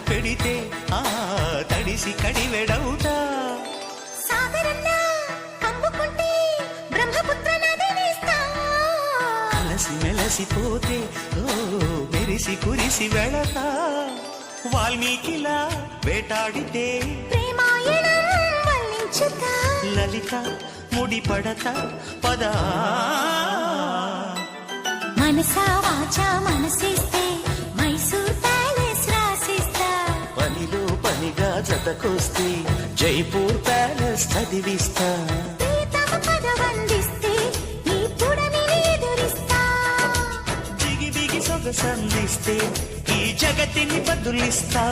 పెడితే ఆ తడిసి కడివెడవుతా. సాగరన్నా కమ్ముకుంటే బ్రహ్మపుత్ర నదినిస్తా. అలసి మెలసిపోతే ఓ మెరిసి కురిసి వెళతా. వాల్మీకిలా వేటాడితే ప్రేమాయణం వల్లించుతా. లలిత ముడిపడతా పదా. మనసా వాచా మనసిస్తే మైసూర్ ప్యాలెస్ రాసిస్తా. పనిలో పనిగా జతకొస్తే జైపూర్ ప్యాలెస్ చదివిస్తా. ప్రీతమ పదవందిస్తే ఈ పుడమిని ఎదురిస్తా. జిగి బిగి సొగసందిస్తే ఈ జగతిని బదులిస్తా.